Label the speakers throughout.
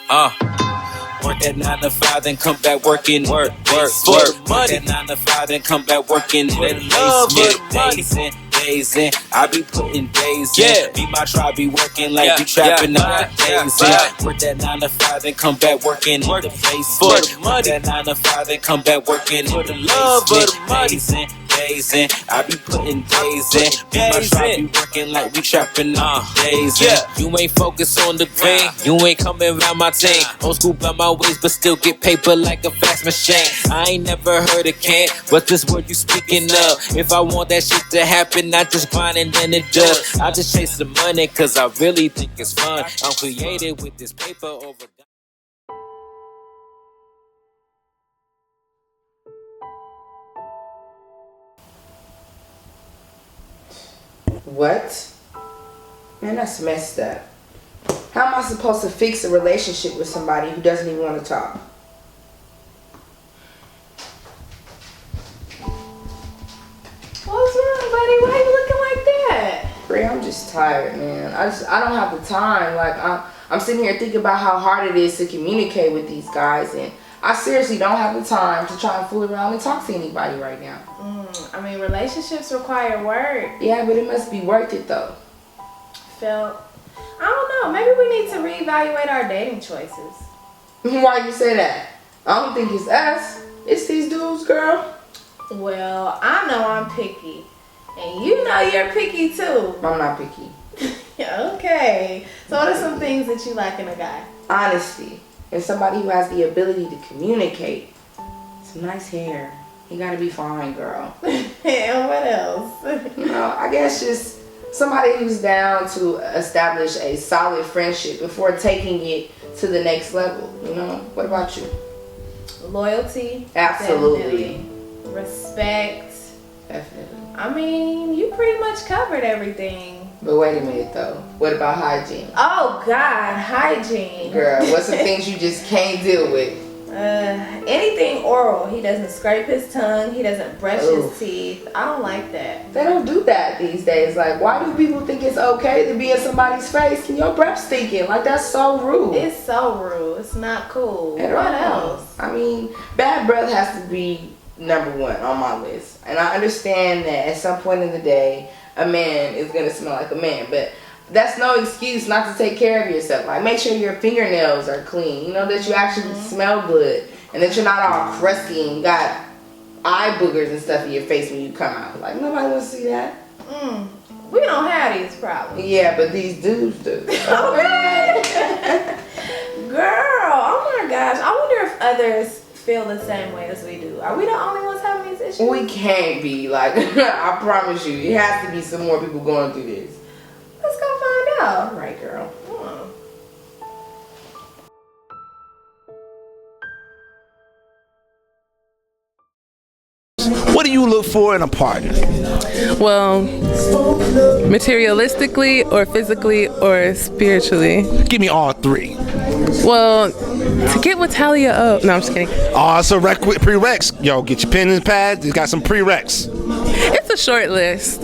Speaker 1: Work that 9 to 5, then come back working. Work for the money. Work that 9 to 5, then come back working. For the love of the money. Days in, I be putting days in. Me, my tribe be working like we trapping out days in. Work that 9 to 5, then come back working. Work the face for the money. Work that 9 to 5, then come back working. For the love of the money. Days in, I be putting days in. Me, my tribe be working like we trapping out days in. You ain't focused on the vein, you ain't coming around my team. Old school by my ways, but still get paper like a fast machine. I ain't never heard a can, but this word you speaking of. If I want that shit to happen, I just grind and then it does. I just chase the money, cause I really think it's fun. I'm creative with this paper over.
Speaker 2: What? Man, that's messed up. How am I supposed to fix a relationship with somebody who doesn't even want to talk?
Speaker 3: What's wrong, buddy? Why you looking like that?
Speaker 2: Bri, I'm just tired, man. I don't have the time. Like, I'm sitting here thinking about how hard it is to communicate with these guys, and I seriously don't have the time to try and fool around and talk to anybody right now.
Speaker 3: I mean, relationships require work.
Speaker 2: Yeah, but it must be worth it, though.
Speaker 3: I don't know. Maybe we need to reevaluate our dating choices.
Speaker 2: Why you say that? I don't think it's us. It's these dudes, girl.
Speaker 3: Well, I know I'm picky. And you know you're picky, too.
Speaker 2: I'm not picky.
Speaker 3: Okay. So what are some things that you like in a guy?
Speaker 2: Honesty. And somebody who has the ability to communicate. Some nice hair. You gotta be fine, girl.
Speaker 3: And what else?
Speaker 2: You know, I guess just somebody who's down to establish a solid friendship before taking it to the next level. You know? What about you?
Speaker 3: Loyalty.
Speaker 2: Absolutely.
Speaker 3: Definitely. Respect.
Speaker 2: Definitely.
Speaker 3: I mean, you pretty much covered everything.
Speaker 2: But wait a minute, though. What about hygiene?
Speaker 3: Oh, God. Hygiene.
Speaker 2: Girl, what's some things you just can't deal with?
Speaker 3: Anything oral. He doesn't scrape his tongue. He doesn't brush his teeth. I don't like that.
Speaker 2: They don't do that these days. Like, why do people think it's okay to be in somebody's face and your breath stinking? Like, that's so rude.
Speaker 3: It's so rude. It's not cool.
Speaker 2: What
Speaker 3: else?
Speaker 2: I mean, bad breath has to be number one on my list. And I understand that at some point in the day, a man is going to smell like a man. But that's no excuse not to take care of yourself. Like, make sure your fingernails are clean. You know, that you actually smell good. And that you're not all crusty and got eye boogers and stuff in your face when you come out. Like, nobody wants to see that.
Speaker 3: We don't have these problems.
Speaker 2: Yeah, but these dudes do.
Speaker 3: Okay. Girl, oh my gosh. I wonder if others feel the same way as we do. Are we the only ones having these issues?
Speaker 2: We can't be. Like, I promise you, it has to be some more people going through this.
Speaker 3: Let's go find out.
Speaker 2: All right, girl.
Speaker 4: What do you look for in a partner?
Speaker 5: Well, materialistically or physically or spiritually?
Speaker 4: Give me all three.
Speaker 5: Well, to get with Talia up. No, I'm just kidding.
Speaker 4: Oh, it's a prereqs. Yo, get your pen and pad. It's got some prereqs.
Speaker 5: It's a short list.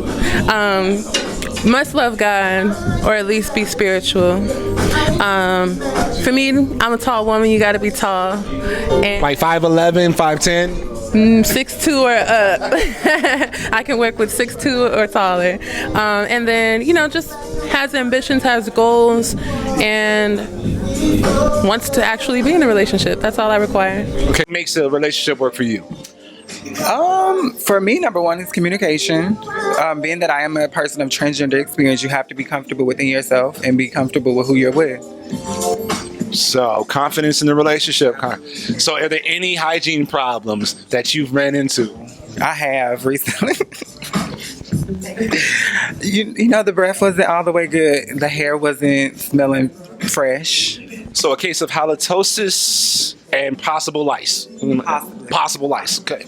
Speaker 5: Must love God or at least be spiritual. For me, I'm a tall woman. You got to be tall. And
Speaker 4: Like 5'11", 5'10"?
Speaker 5: 6'2" or up. I can work with 6'2" or taller. And then, you know, just has ambitions, has goals, and wants to actually be in a relationship. That's all I require.
Speaker 4: Okay, what makes a relationship work for you?
Speaker 6: For me, number one is communication. Being that I am a person of transgender experience, you have to be comfortable within yourself and be comfortable with who you're with.
Speaker 4: So, confidence in the relationship. So, are there any hygiene problems that you've ran into?
Speaker 6: I have recently. you know, the breath wasn't all the way good. The hair wasn't smelling fresh.
Speaker 4: So, a case of halitosis and possible lice. Possible lice. Okay,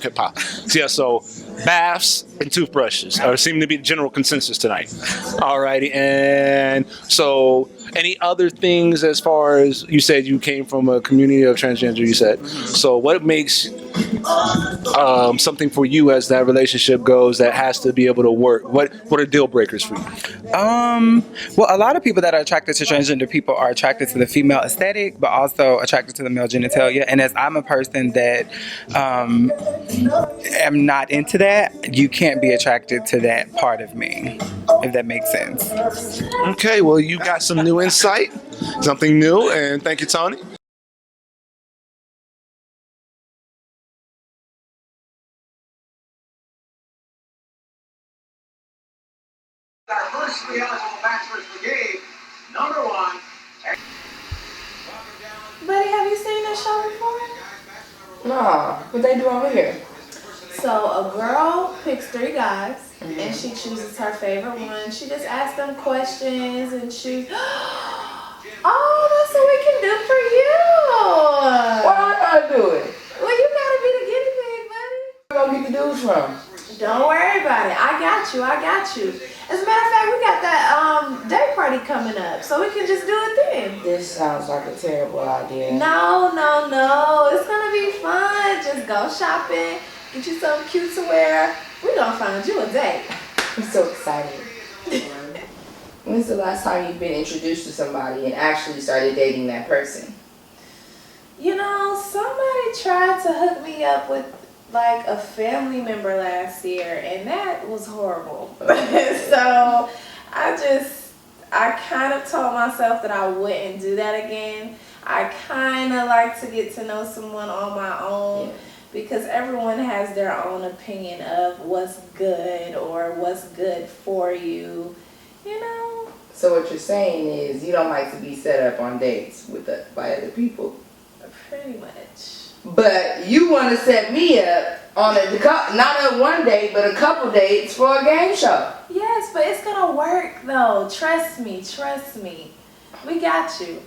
Speaker 4: yeah, so baths and toothbrushes seem to be the general consensus tonight. Alrighty, and so Any other things as far as you said you came from a community of transgender? You said so. What makes something for you as that relationship goes that has to be able to work? What are deal breakers for you?
Speaker 6: Well, a lot of people that are attracted to transgender people are attracted to the female aesthetic, but also attracted to the male genitalia. And as I'm a person that am not into that, you can't be attracted to that part of me, if that makes sense.
Speaker 4: Okay, well, you got some new insight, something new, and thank you, Tony.
Speaker 7: Our first eligible bachelors brigade, number 1.
Speaker 3: Buddy, have you seen this show before?
Speaker 2: No, what they do over here?
Speaker 3: So a girl picks 3 guys, and she chooses her favorite one. She just asks them questions, and she, oh, that's what we can do for you.
Speaker 2: Why I gotta do it?
Speaker 3: Well, you gotta be the guinea pig, buddy.
Speaker 2: Where gonna get the dudes from?
Speaker 3: Don't worry about it. I got you. As a matter of fact, we got that day party coming up, so we can just do it then.
Speaker 2: This sounds like a terrible idea.
Speaker 3: No. It's gonna be fun. Just go shopping, get you something cute to wear. We're gonna find you a date.
Speaker 2: I'm so excited. When's the last time you've been introduced to somebody and actually started dating that person?
Speaker 3: You know, somebody tried to hook me up with like a family member last year, and that was horrible. So I kind of told myself that I wouldn't do that again. I kind of like to get to know someone on my own, because everyone has their own opinion of what's good or what's good for you, you know?
Speaker 2: So what you're saying is you don't like to be set up on dates by other people?
Speaker 3: Pretty much.
Speaker 2: But you want to set me up on not a one date, but a couple dates for a game show.
Speaker 3: Yes, but it's gonna work though. Trust me. We got you.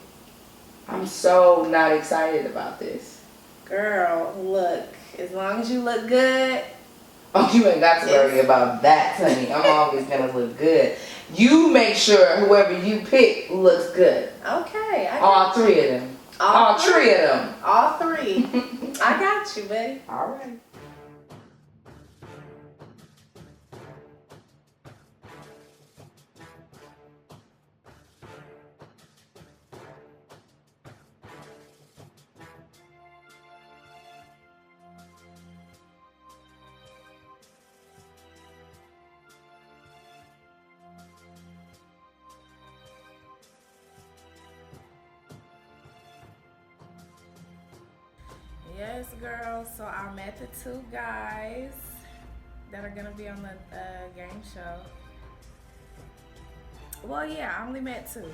Speaker 2: I'm so not excited about this.
Speaker 3: Girl, look, as long as you look good.
Speaker 2: Oh, you ain't got to worry about that, honey. I'm always gonna look good. You make sure whoever you pick looks good.
Speaker 3: Okay.
Speaker 2: All 3 of them. All 3 of them.
Speaker 3: All 3. I got you, buddy.
Speaker 2: All right.
Speaker 3: Yes, girl. So I met the 2 guys that are gonna be on the game show. Well, yeah, I only met 2.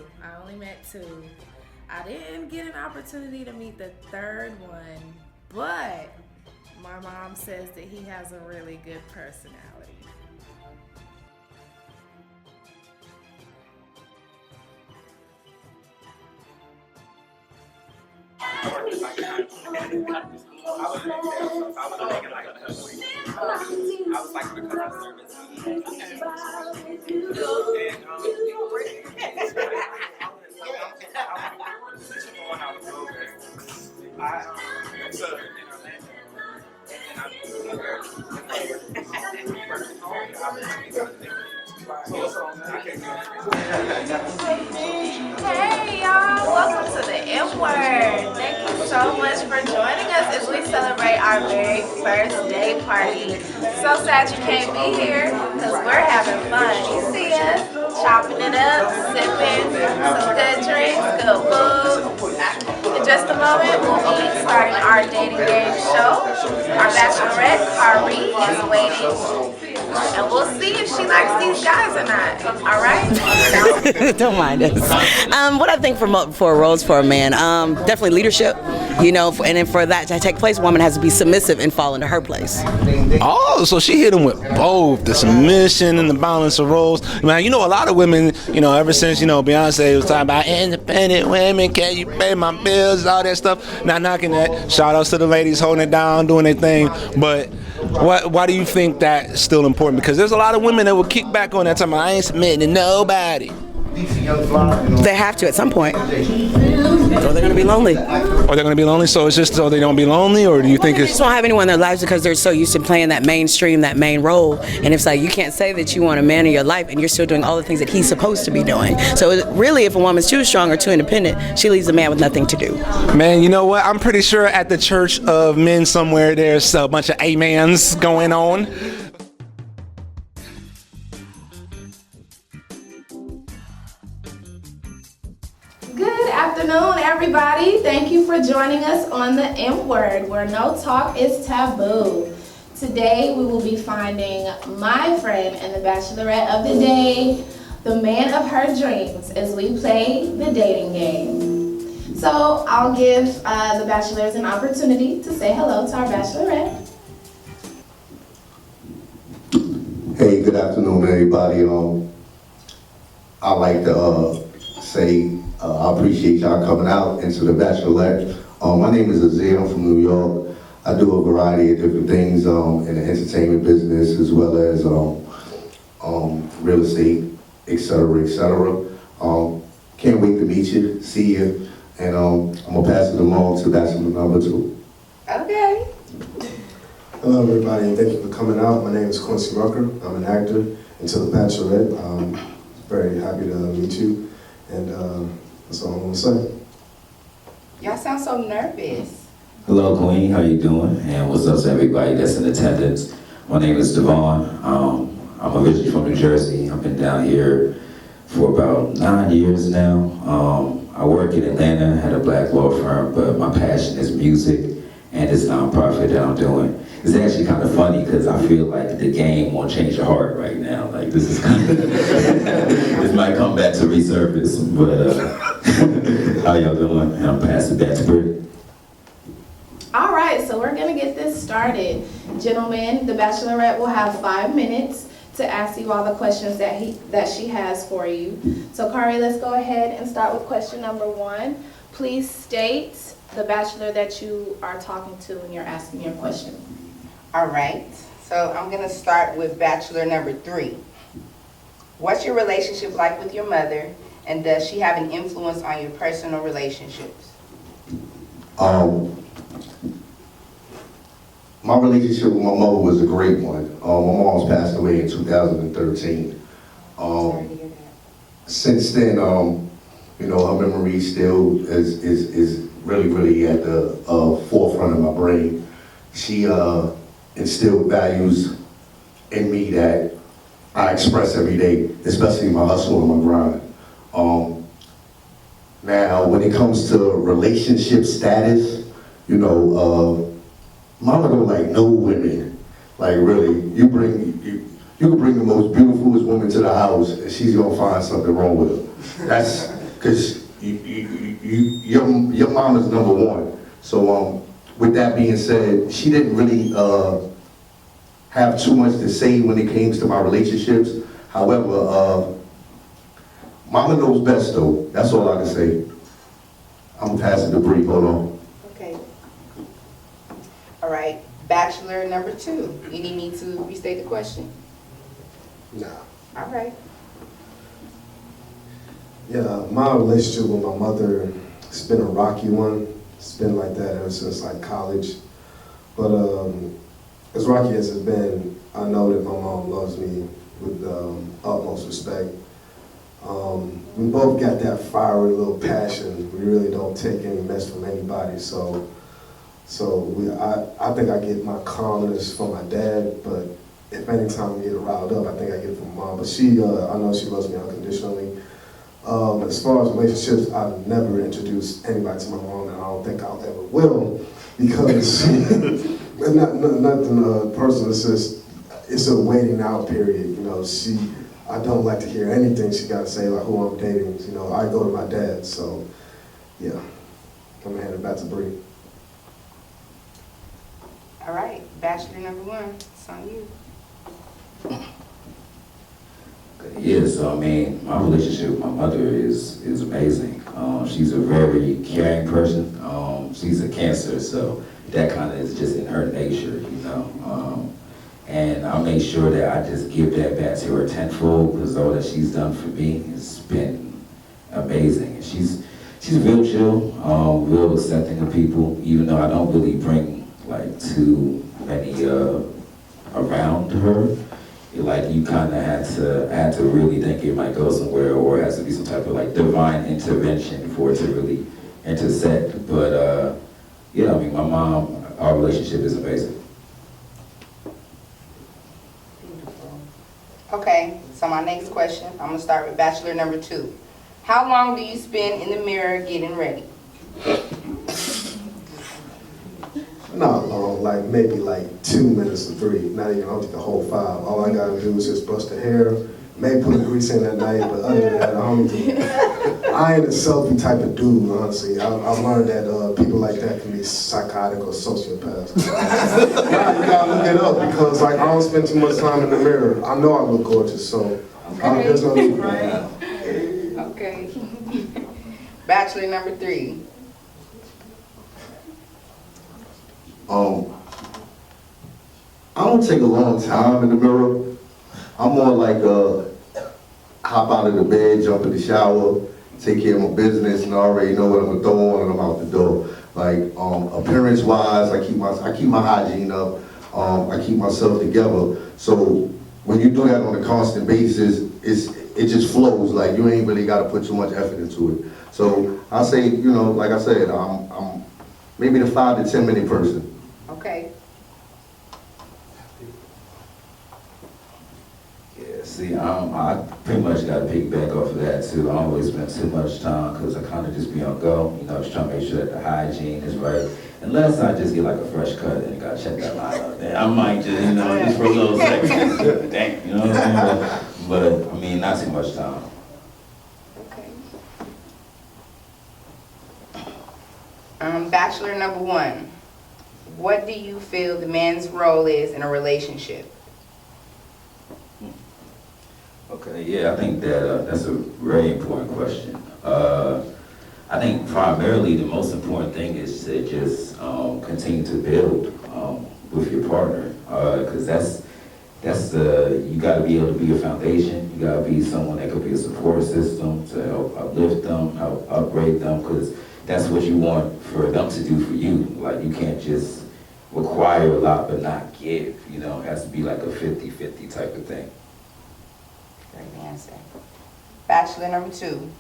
Speaker 3: I didn't get an opportunity to meet the 3rd one, but my mom says that he has a really good personality. Hey y'all, welcome to the M Word. Thank you so much for joining us as we celebrate our very first day party. So sad you can't be here because we're having fun. You see us chopping it up, sipping some good drinks, good food. In just a moment, we'll be starting our dating game show. Our bachelorette, Karee, is waiting. And we'll see if she likes these guys or not. All right?
Speaker 8: Don't mind us. What I think for roles for a man, definitely leadership. You know, and then for that to take place, a woman has to be submissive and fall into her place.
Speaker 4: Oh, so she hit him with both the submission and the balance of roles. Man, you know, a lot of women, you know, ever since, you know, Beyonce was talking about independent women, can you pay my bills, all that stuff. Not knocking that. Shout outs to the ladies holding it down, doing their thing. But why do you think that's still important? Because there's a lot of women that will kick back on that time. I ain't submitting to nobody.
Speaker 8: They have to at some point, or they're going to be lonely.
Speaker 4: Or they're going to be lonely, so it's just so they don't be lonely, or do you think
Speaker 8: They
Speaker 4: it's...
Speaker 8: just don't have anyone in their lives because they're so used to playing that mainstream, that main role. And it's like you can't say that you want a man in your life and you're still doing all the things that he's supposed to be doing. So really, if a woman's too strong or too independent, she leaves a man with nothing to do.
Speaker 4: Man, you know what? I'm pretty sure at the church of men somewhere there's a bunch of amens going on.
Speaker 3: Good afternoon, everybody. Thank you for joining us on the M Word, where no talk is taboo. Today, we will be finding my friend and the bachelorette of the day, the man of her dreams, as we play the dating game. So I'll give the bachelors an opportunity to say hello to our bachelorette.
Speaker 9: Hey, good afternoon, everybody. I'd like to say I appreciate y'all coming out into the Bachelorette. My name is Azir. I'm from New York. I do a variety of different things in the entertainment business as well as real estate, etc., etc. Can't wait to meet you, see you, and I'm gonna pass it along to Bachelor number 2.
Speaker 2: Okay.
Speaker 10: Hello everybody, and thank you for coming out. My name is Quincy Rucker. I'm an actor into the Bachelorette. Very happy to meet you, and that's all I'm gonna say.
Speaker 2: Y'all sound so nervous.
Speaker 1: Hello, Queen. How you doing? And what's up to everybody that's in attendance? My name is Devon. I'm originally from New Jersey. I've been down here for about 9 years now. I work in Atlanta, had a black law firm, but my passion is music and this nonprofit that I'm doing. It's actually kind of funny because I feel like the game won't change your heart right now. Like this is kind of, this might come back to resurface, but how y'all doing? And I'm passing back to Bri.
Speaker 3: All right, so we're gonna get this started. Gentlemen, the bachelorette will have 5 minutes to ask you all the questions that she has for you. So Karee, let's go ahead and start with question number 1. Please state the bachelor that you are talking to when you're asking your question.
Speaker 2: All right. So I'm going to start with bachelor number 3. What's your relationship like with your mother, and does she have an influence on your personal relationships?
Speaker 9: My relationship with my mother was a great one. My mom's passed away in 2013. Since then, you know, her memory still is really at the forefront of my brain. She instilled values in me that I express every day, especially my hustle and my grind. Now, when it comes to relationship status, you know, mama don't like no women. Like really, you can bring the most beautifulest woman to the house and she's gonna find something wrong with her. That's because your mama's number 1. So with that being said, she didn't really have too much to say when it came to my relationships. However, mama knows best though. That's all I can say. I'm gonna pass it to Bri. Hold on.
Speaker 2: Okay. All right. Bachelor number 2. You need me to restate the question?
Speaker 10: Nah.
Speaker 2: All right.
Speaker 10: Yeah, my relationship with my mother, it's been a rocky one. It's been like that ever since like college. But as rocky as it's been, I know that my mom loves me with utmost respect. We both got that fiery little passion. We really don't take any mess from anybody. So I think I get my calmness from my dad, but if any time we get riled up, I think I get it from mom. But she, I know she loves me unconditionally. As far as relationships, I've never introduced anybody to my mom, and I don't think I'll ever will, because nothing personal. It's just it's a waiting out period. You know, I don't like to hear anything she got to say like who I'm dating. You know, I go to my dad. So yeah, I'm gonna hand it back to Bri.
Speaker 2: All right. Bachelor number 1. It's on you.
Speaker 1: Yeah, so I mean, my relationship with my mother is amazing. She's a very caring person. She's a Cancer, so that kind of is just in her nature, you know. And I make sure that I just give that back to her tenfold, because all that she's done for me has been amazing. And she's real chill, real accepting of people, even though I don't really bring like too many around her. Like you kind of had to really think it might go somewhere, or it has to be some type of like divine intervention for it to really intersect. But yeah, I mean, my mom, our relationship is amazing.
Speaker 2: Okay, so my next question, I'm gonna start with bachelor number 2. How long do you spend in the mirror getting ready?
Speaker 10: Not long, like maybe like 2 minutes or 3. Not even, I don't think the whole 5. All I gotta do is just brush the hair, maybe put a grease in at night, but other than that, I don't do. I ain't a selfie type of dude, honestly. I've learned that people like that can be psychotic or sociopaths. You gotta look it up because like I don't spend too much time in the mirror. I know I look gorgeous, so there's no need for that.
Speaker 2: Okay. Bachelor number 3.
Speaker 9: I don't take a long time in the mirror. I'm more like hop out of the bed, jump in the shower, take care of my business, and I already know what I'm gonna throw on and I'm out the door. Like appearance-wise, I keep my hygiene up. I keep myself together. So when you do that on a constant basis, it just flows. Like you ain't really got to put too much effort into it. So I say, you know, like I said, I'm maybe the 5 to 10 minute person.
Speaker 2: Okay.
Speaker 1: Yeah, see, I pretty much got to piggyback off of that too. I don't really spend too much time because I kind of just be on go, you know, just trying to make sure that the hygiene is right. Unless I just get like a fresh cut and got to check that line out there. I might just, you know, just for a little second. Dang, you know what I'm saying? But I mean, not too much time.
Speaker 2: Okay. Bachelor number 1. What do you feel the man's role is in a relationship?
Speaker 1: Okay, yeah, I think that that's a very important question. I think primarily the most important thing is to just continue to build with your partner, because that's you got to be able to be a foundation. You got to be someone that could be a support system to help uplift them, help upgrade them, because that's what you want for them to do for you. Like you can't just require a lot but not give. You know, it has to be like a 50-50 type of thing.
Speaker 2: Great answer. Bachelor number 2.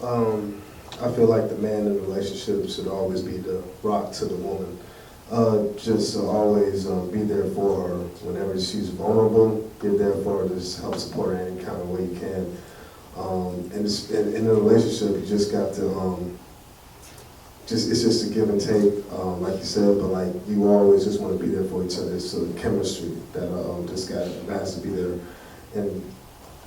Speaker 10: I feel like the man in the relationship should always be the rock to the woman. Just always be there for her whenever she's vulnerable. Be there for her, just help support her in any kind of way you can. In a relationship, you just got to it's just a give and take, like you said. But like you always just want to be there for each other. It's a chemistry that just has to be there, and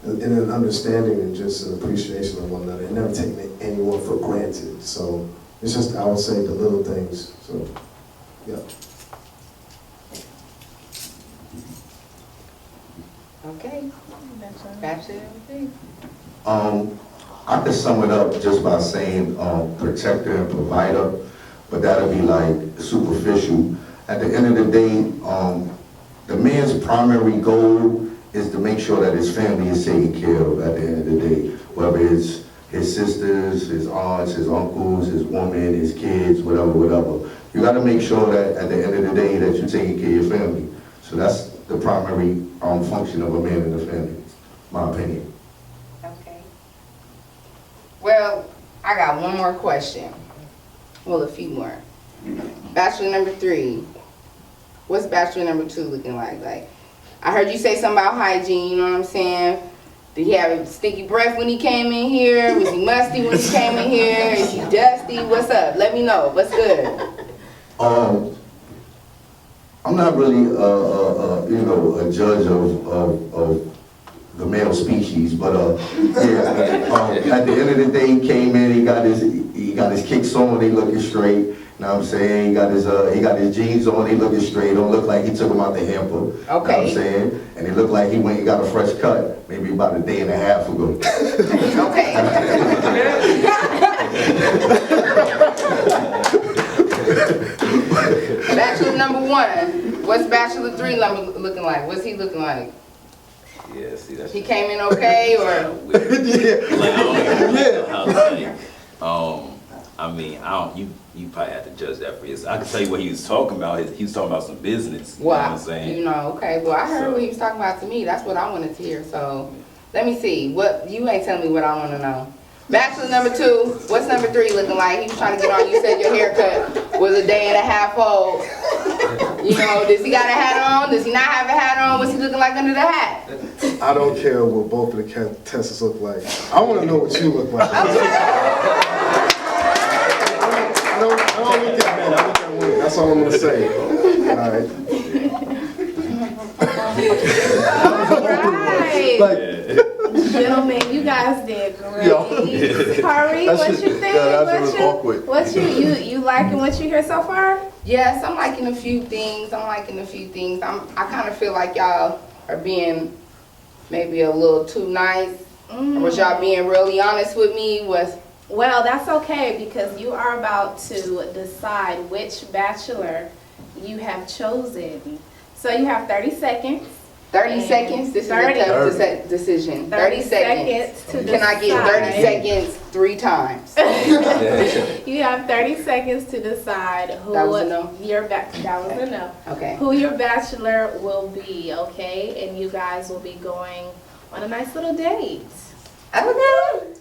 Speaker 10: an understanding and just an appreciation of one another, and never taking anyone for granted. So it's just, I would say, the little things. So yeah.
Speaker 2: Okay. Bachelor number 3.
Speaker 9: I could sum it up just by saying protector and provider, but that'll be like superficial. At the end of the day, the man's primary goal is to make sure that his family is taken care of at the end of the day, whether it's his sisters, his aunts, his uncles, his woman, his kids, whatever. You gotta make sure that at the end of the day that you're taking care of your family. So that's the primary function of a man in the family, my opinion.
Speaker 2: Okay. Well, I got one more question. Well, a few more. Bachelor number 3. What's bachelor number 2 looking like? Like, I heard you say something about hygiene, you know what I'm saying? Did he have a stinky breath when he came in here? Was he musty when he came in here? Is he dusty? What's up? Let me know. What's good?
Speaker 9: I'm not really, a judge of the male species, but at the end of the day, he came in. He got his kicks on. He looking straight. You know what I'm saying? He got his jeans on. He looking straight. Don't look like he took them out the hamper. Okay. You know what I'm saying? And he looked like he went and got a fresh cut maybe about a day and a half ago.
Speaker 2: Okay. Bachelor number 1. What's bachelor 3 looking like? What's he looking like?
Speaker 1: Yeah, see that's.
Speaker 2: He came in okay, or
Speaker 10: Yeah.
Speaker 1: Like, I don't even
Speaker 10: Yeah.
Speaker 1: know how to say. I mean, I don't. You probably have to judge that for yourself. I can tell you what he was talking about. He was talking about some business. You know what I'm saying?
Speaker 2: you know, okay. Well, I heard what he was talking about to me. That's what I wanted to hear. So, let me see. What you ain't telling me what I want to know. Bachelor number 2. What's number 3 looking like? He was trying to get on. You said your haircut was a day and a half old. You know, does he got a hat on? Does he not have a hat on? What's he looking like under the hat?
Speaker 10: I don't care what both of the contestants look like. I want to know what you look like. I don't look at men. I look at women. That's all I'm gonna say. All right.
Speaker 3: Right. Gentlemen, you guys did great. Karee, what you think? What you liking what you hear so far?
Speaker 2: Yes, I'm liking a few things. I kind of feel like y'all are being maybe a little too nice. Was y'all being really honest with me?
Speaker 3: Well, that's okay because you are about to decide which bachelor you have chosen. So you have 30 seconds.
Speaker 2: 30 seconds? This is a tough decision. 30 seconds.
Speaker 3: To
Speaker 2: Can I get 30 seconds 3 times?
Speaker 3: You have 30 seconds to decide who
Speaker 2: That was a no?
Speaker 3: that was a no.
Speaker 2: Okay.
Speaker 3: Who your bachelor will be, okay? And you guys will be going on a nice little date.
Speaker 2: Okay.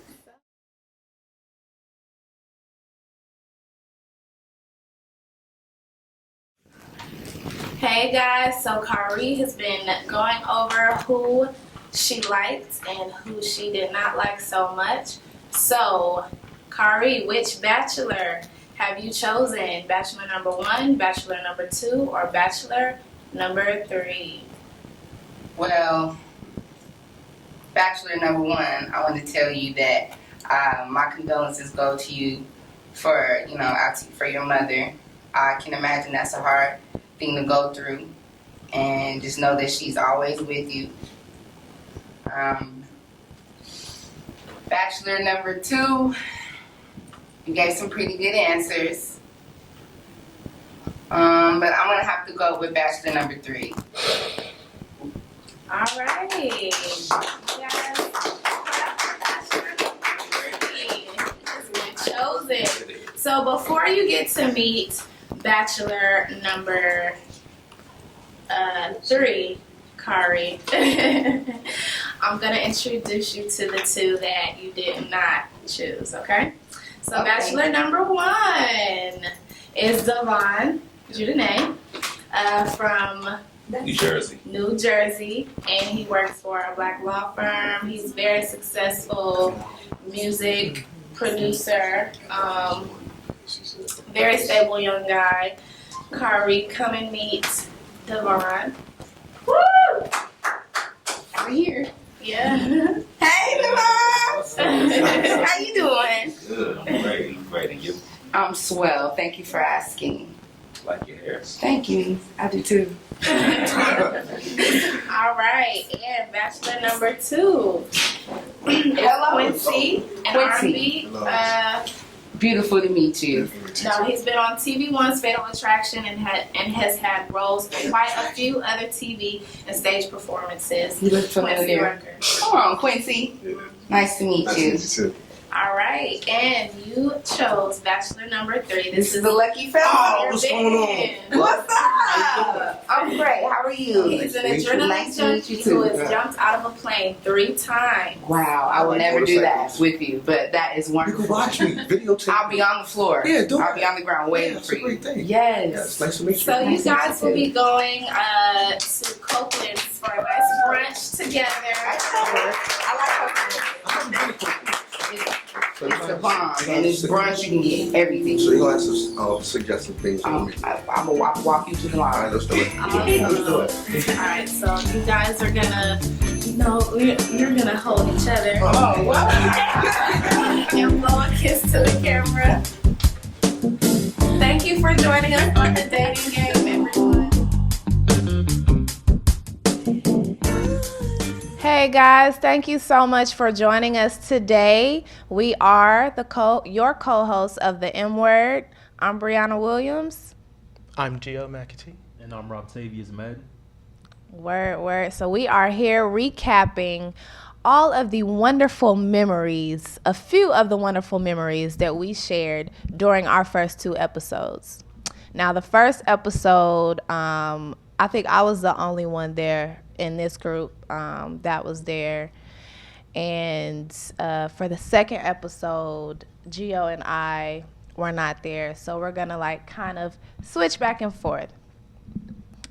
Speaker 3: Hey guys, so Karee has been going over who she liked and who she did not like so much. So, Karee, which bachelor have you chosen? Bachelor number 1, bachelor number 2, or bachelor number 3?
Speaker 2: Well, bachelor number 1, I want to tell you that my condolences go to you for, for your mother. I can imagine that's a hard thing to go through, and just know that she's always with you. Bachelor number 2, you gave some pretty good answers, but I'm gonna have to go with bachelor number 3.
Speaker 3: All right, yes. Bachelor number 3 has been chosen. So before you get to meet bachelor number 3, Karee, I'm going to introduce you to the 2 that you did not choose, okay? So okay. Bachelor number 1 is Devon Judenay from New Jersey, and he works for a black law firm. He's very successful music producer, very stable young guy. Karee, come and meet Devon. Woo! Over here. Yeah. Hey, Devon! How you doing?
Speaker 1: Good. I'm great. And you?
Speaker 2: I'm swell. Thank you for asking.
Speaker 1: Like your hair.
Speaker 2: Thank you. I do too.
Speaker 3: All right, and bachelor number 2 is
Speaker 2: Hello.
Speaker 3: Quincy, an R&B.
Speaker 2: Beautiful to meet you.
Speaker 3: No, he's been on TV One's Fatal Attraction and has had roles in quite a few other TV and stage performances.
Speaker 2: You look familiar. Come on, Quincy. Nice to meet you.
Speaker 10: Nice to meet you too.
Speaker 3: All right, and you chose bachelor number 3.
Speaker 2: This is the lucky fella.
Speaker 3: Oh, what's going on?
Speaker 2: What's up? I'm great. How are you?
Speaker 3: He's an adrenaline junkie who has jumped out of a plane 3 times.
Speaker 2: Wow, I will never do that with you, but that is wonderful.
Speaker 11: You can watch me, videotape.
Speaker 2: I'll be on the floor.
Speaker 11: Yeah, do it.
Speaker 2: I'll be on the ground waiting for you. Yes.
Speaker 11: Nice to meet you.
Speaker 3: So you guys will be going to Copeland's for a nice brunch together.
Speaker 2: I like Copeland. It's the bomb, and it's brunch. You can get everything.
Speaker 11: So you're going to have to suggest some things for me.
Speaker 2: I will walk you to the line.
Speaker 11: All right, let's do it.
Speaker 3: Let's do it. All right, so you guys are gonna, you're gonna hold each other.
Speaker 2: Oh, wow.
Speaker 3: And blow a kiss to the camera. Thank you for joining us on the dating game, everyone. Hey guys, thank you so much for joining us today. We are your co-hosts of the M Word. I'm Bri Williams.
Speaker 12: I'm Gio McAtee.
Speaker 13: And I'm Robtavius Madden.
Speaker 3: Word. So we are here recapping all of the wonderful memories, a few of the wonderful memories that we shared during our first 2 episodes. Now, the first episode, I think I was the only one there in this group that was there. And for the second episode, Gio and I were not there. So we're going to like kind of switch back and forth.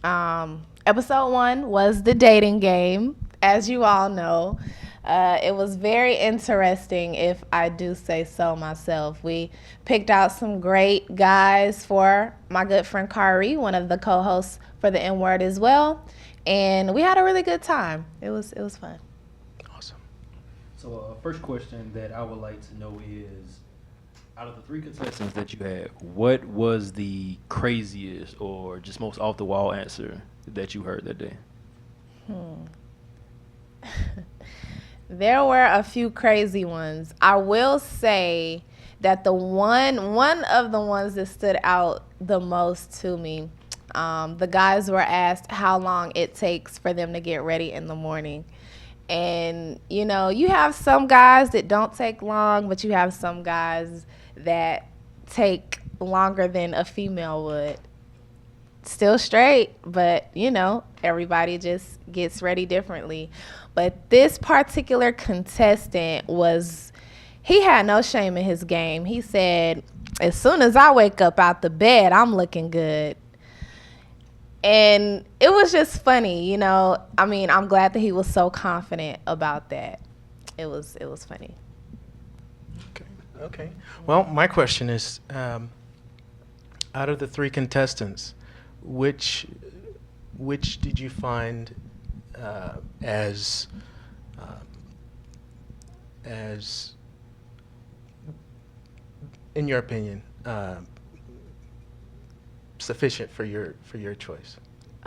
Speaker 3: Episode 1 was the dating game, as you all know. It was very interesting, if I do say so myself. We picked out some great guys for my good friend Karee, one of the co-hosts for the N-Word as well, and we had a really good time. It was fun.
Speaker 12: Awesome. So, first question that I would like to know is, out of the 3 contestants that you had, what was the craziest or just most off the wall answer that you heard that day?
Speaker 3: There were a few crazy ones. I will say that the one of the ones that stood out the most to me, the guys were asked how long it takes for them to get ready in the morning. And, you know, you have some guys that don't take long, but you have some guys that take longer than a female would. Still straight, but, you know, everybody just gets ready differently. But this particular contestant he had no shame in his game. He said, as soon as I wake up out the bed, I'm looking good. And it was just funny, you know. I mean, I'm glad that he was so confident about that. It was funny.
Speaker 13: Okay. Well, my question is, out of the 3 contestants, which did you find as in your opinion sufficient for your choice?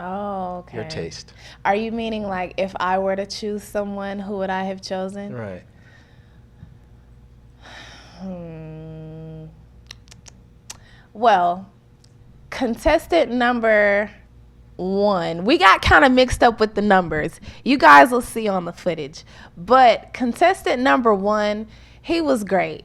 Speaker 3: Oh, okay.
Speaker 13: Your taste.
Speaker 3: Are you meaning like if I were to choose someone, who would I have chosen?
Speaker 13: Right.
Speaker 3: Well, contestant number 1, we got kind of mixed up with the numbers. You guys will see on the footage. But contestant number 1, he was great.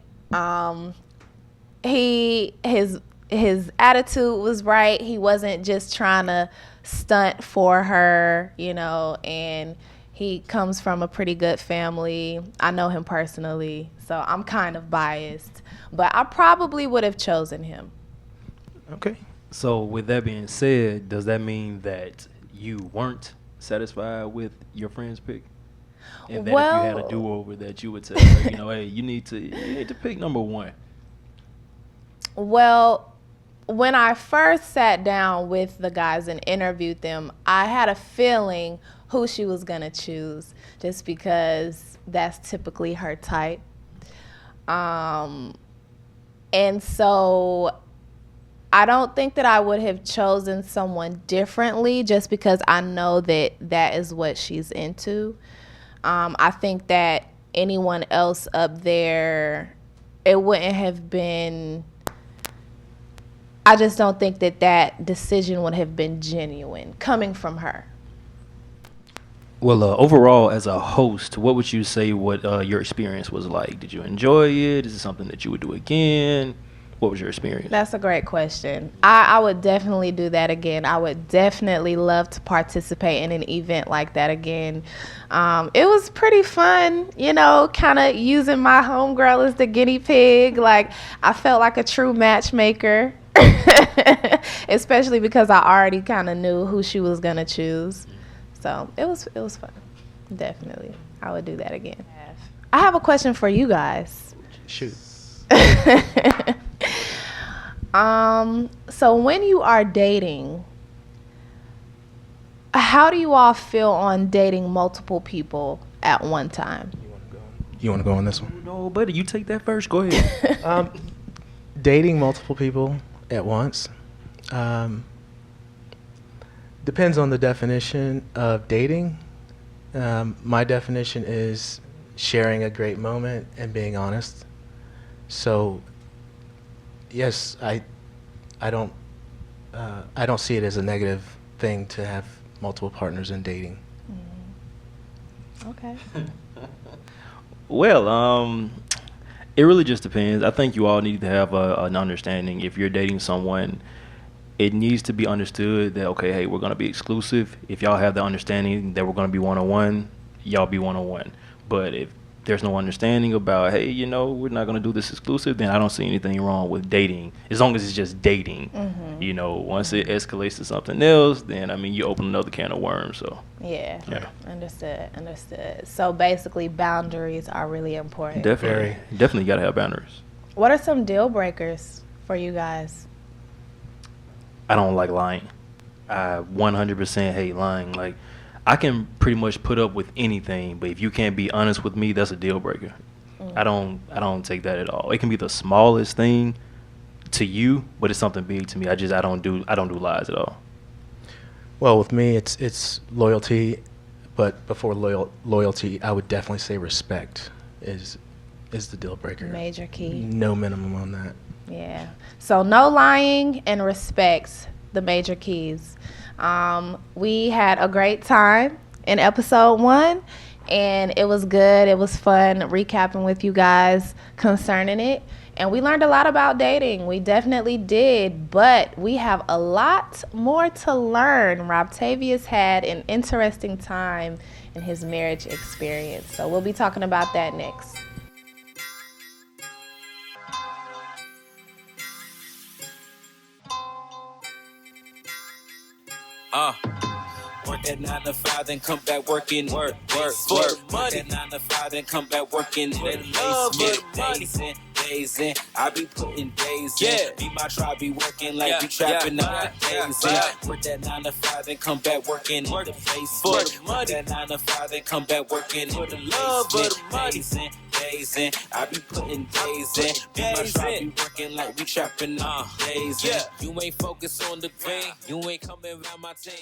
Speaker 3: His attitude was right. He wasn't just trying to stunt for her, you know, and he comes from a pretty good family. I know him personally, so I'm kind of biased, but I probably would have chosen him.
Speaker 12: Okay. So with that being said, does that mean that you weren't satisfied with your friend's pick? And that if you had a do-over, that you would tell her, you know, hey, you need to pick number 1?
Speaker 3: Well, when I first sat down with the guys and interviewed them, I had a feeling who she was going to choose, just because that's typically her type. And so I don't think that I would have chosen someone differently, just because I know that that is what she's into. I think that anyone else up there, it wouldn't have been, I just don't think that that decision would have been genuine coming from her.
Speaker 12: Well, overall, as a host, what would you say your experience was like? Did you enjoy it? Is it something that you would do again? What was your experience?
Speaker 3: That's a great question. I would definitely do that again. I would definitely love to participate in an event like that again. It was pretty fun, you know, kind of using my homegirl as the guinea pig. Like, I felt like a true matchmaker, especially because I already kind of knew who she was going to choose. So it was fun. Definitely. I would do that again. I have a question for you guys.
Speaker 13: Shoot.
Speaker 3: So when you are dating, how do you all feel on dating multiple people at one time?
Speaker 13: You want to go on this one?
Speaker 12: No, buddy, you take that first. Go ahead.
Speaker 13: Dating multiple people at once depends on the definition of dating. My definition is sharing a great moment and being honest. So, yes, I don't see it as a negative thing to have multiple partners in dating.
Speaker 3: Okay.
Speaker 12: Well, it really just depends. I think you all need to have an understanding. If you're dating someone, it needs to be understood that, okay, hey, we're going to be exclusive. If y'all have the understanding that we're going to be one-on-one, y'all be one-on-one. But if there's no understanding about, hey, you know, we're not going to do this exclusive, then I don't see anything wrong with dating, as long as it's just dating. You know, once it escalates to something else, then, I mean, you open another can of worms. So
Speaker 3: Yeah. Understood. So basically, boundaries are really important.
Speaker 12: Definitely got to have boundaries.
Speaker 3: What are some deal breakers for you guys?
Speaker 12: I don't like lying. I 100% hate lying. Like, I can pretty much put up with anything, but if you can't be honest with me, that's a deal breaker. I don't take that at all. It can be the smallest thing to you, but it's something big to me. I don't do lies at all.
Speaker 13: Well, with me, it's loyalty, but before loyalty, I would definitely say respect is the deal breaker.
Speaker 3: Major key.
Speaker 13: No minimum on that.
Speaker 3: Yeah. So no lying and respects, the major keys. We had a great time in episode 1, and it was good. It was fun recapping with you guys concerning it. And we learned a lot about dating. We definitely did, but we have a lot more to learn. Robtavius had an interesting time in his marriage experience. So we'll be talking about that next.
Speaker 1: Work that 9 to 5, then come back working. Work that 9 to 5, then come back working. Days in, I be putting days in. Be my tribe, be working like we trapping on days in. Work that 9 to 5, then come back working. For the face for the money. Work that 9 to 5, then come back working. For the love of the money. Days in, I be putting days in. Be my tribe, be working like we trapping on days in. You ain't focused on the green, you ain't coming around my team.